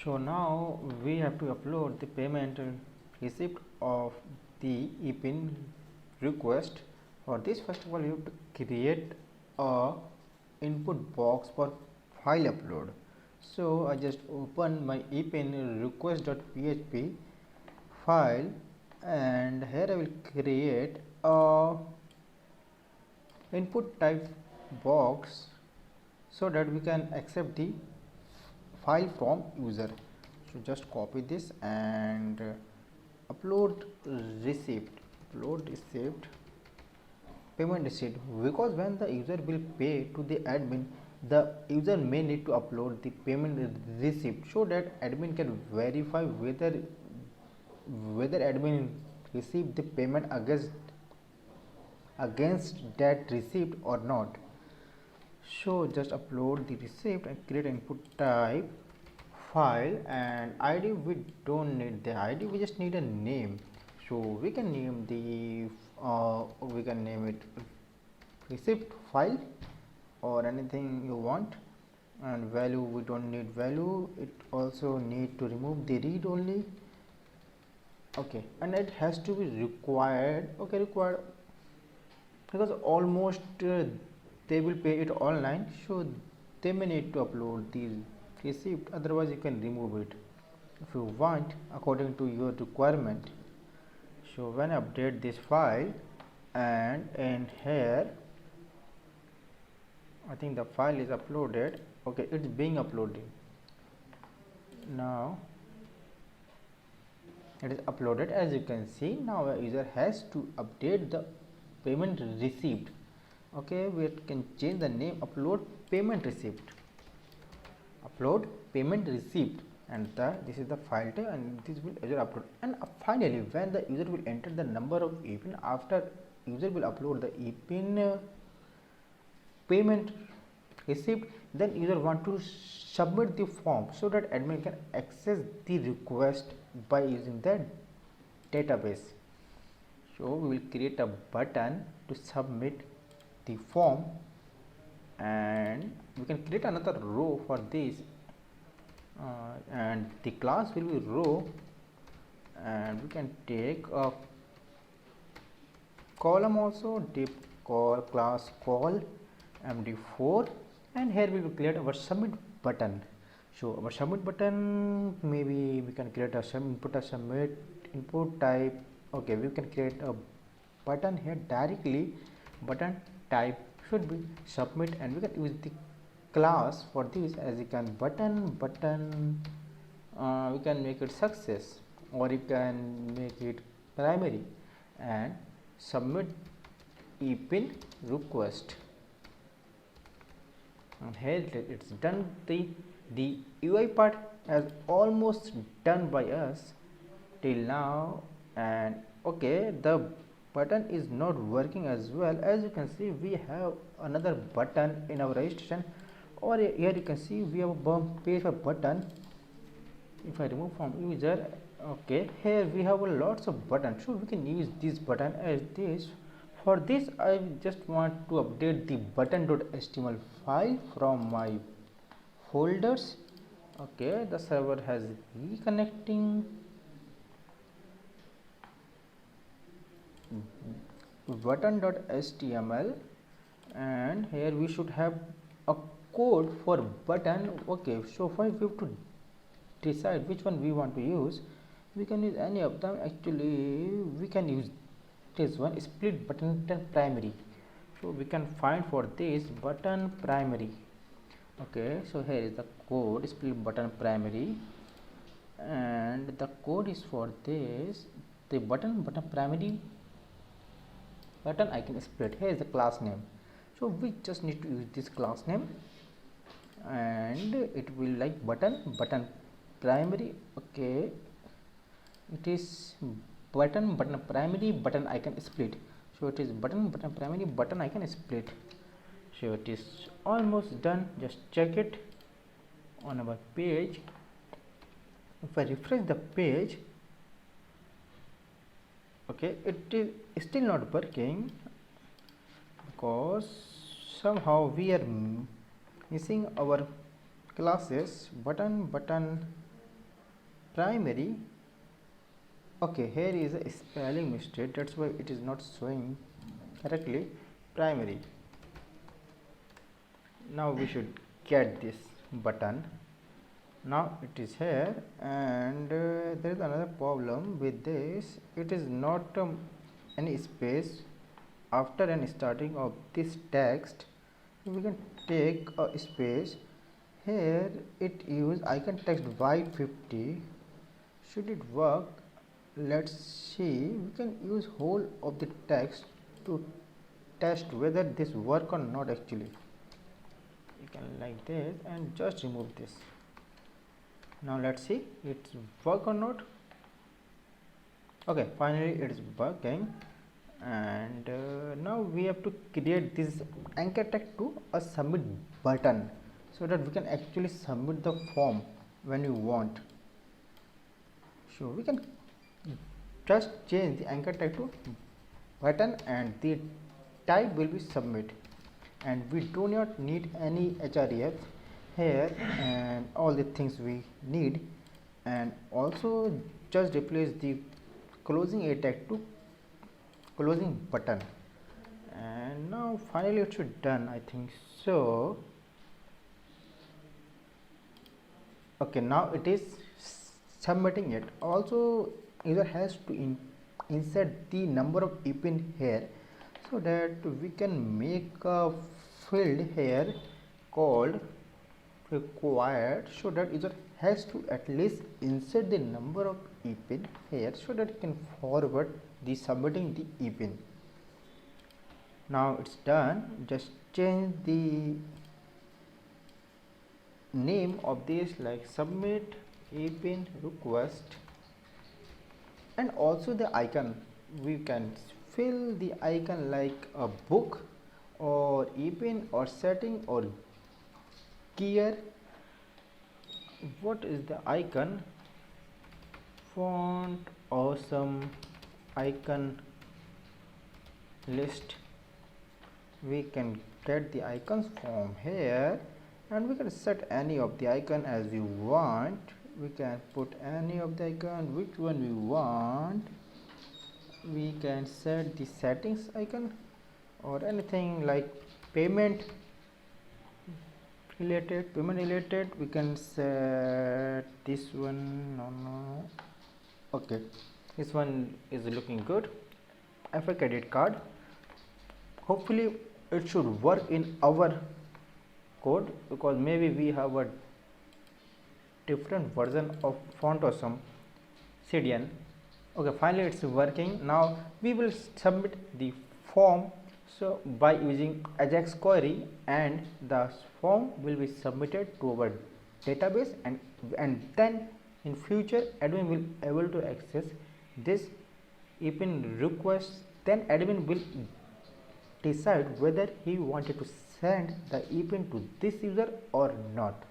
So now we have to upload the payment receipt of the ePIN request. For this, first of all, you have to create a input box for file upload. So I just open my ePIN request.php file, and here I will create a input type box so that we can accept the file from user. So just copy this and upload receipt, payment receipt, because when the user will pay to the admin, the user may need to upload the payment receipt so that admin can verify whether admin received the payment against that receipt or not. So just upload the receipt and create input type file, and id we don't need the id, we just need a name. So we can name it receipt file or anything you want, and value we don't need value, it also need to remove the read only. Okay, and it has to be required. Okay, required because almost they will pay it online, so they may need to upload the receipt, otherwise you can remove it if you want according to your requirement. So when I update this file, and in here I think the file is uploaded. Okay, it's being uploaded now. It is uploaded, as you can see. Now a user has to update the payment receipt. Okay, we can change the name, upload payment receipt, and this is the file type, and this will user upload. And finally, when the user will enter the number of ePIN, after user will upload the ePIN payment receipt, then user want to submit the form so that admin can access the request by using the database. So we will create a button to submit the form, and we can create another row for this, and the class will be row, and we can take a column also, div call class call md4, and here we will create our submit button. So our submit button, maybe we can create a submit input type. Okay, we can create a button here directly. Button type should be submit, and we can use the class for this, as you can button. We can make it success, or you can make it primary, and submit ePIN request. And here it's done. The UI part has almost done by us till now, and okay, the button is not working as well. As you can see, we have another button in our registration, or here you can see we have a page for button. If I remove from user, okay, here we have lots of buttons, so we can use this button as this. For this, I just want to update the button.html file from my folders. Okay, the server has reconnecting. Button.html, and here we should have a code for button. Okay, so if we have to decide which one we want to use, we can use any of them. Actually, we can use this one, split button primary. So we can find for this button primary. Okay, so here is the code, split button primary, and the code is for this, the button primary button icon split. Here is the class name, so we just need to use this class name, and it will like button primary. Okay, it is button primary button icon split, so it is button primary button icon split. So it is almost done. Just check it on our page. If I refresh the page, okay, it is still not working because somehow we are missing our classes button primary. Okay, here is a spelling mistake, that's why it is not showing correctly. Primary. Now we should get this button. Now it is here, and there is another problem with this. It is not any space after and starting of this text. We can take a space here. It use icon text white 50. Should it work? Let's see. We can use whole of the text to test whether this work or not. Actually, you can like this and just remove this. Now let's see it's work or not. Okay, finally it is working. And now we have to create this anchor tag to a submit button, so that we can actually submit the form when you want. So we can just change the anchor tag to button, and the type will be submit, and we do not need any href here, and all the things we need. And also just replace the closing a tag to closing button. And now finally it should done, I think so. Okay, now it is submitting it. Also user has to insert the number of EPIN here, so that we can make a field here called required, so that user has to at least insert the number of EPIN here, so that it can forward the submitting the EPIN. Now it's done. Just change the name of this like submit EPIN request, and also the icon. We can fill the icon like a book or EPIN or setting or gear. What is the icon? Font awesome icon list. We can get the icons from here, and we can set any of the icon as we want. We can put any of the icon which one we want. We can set the settings icon or anything like payment related. We can set this one. No. Okay, this one is looking good. FA credit card. Hopefully it should work in our code, because maybe we have a different version of Font Awesome CDN. Okay, finally it's working. Now we will submit the form, so by using Ajax query, and the form will be submitted to our database, and then in future admin will able to access this EPIN request. Then admin will decide whether he wanted to send the EPIN to this user or not.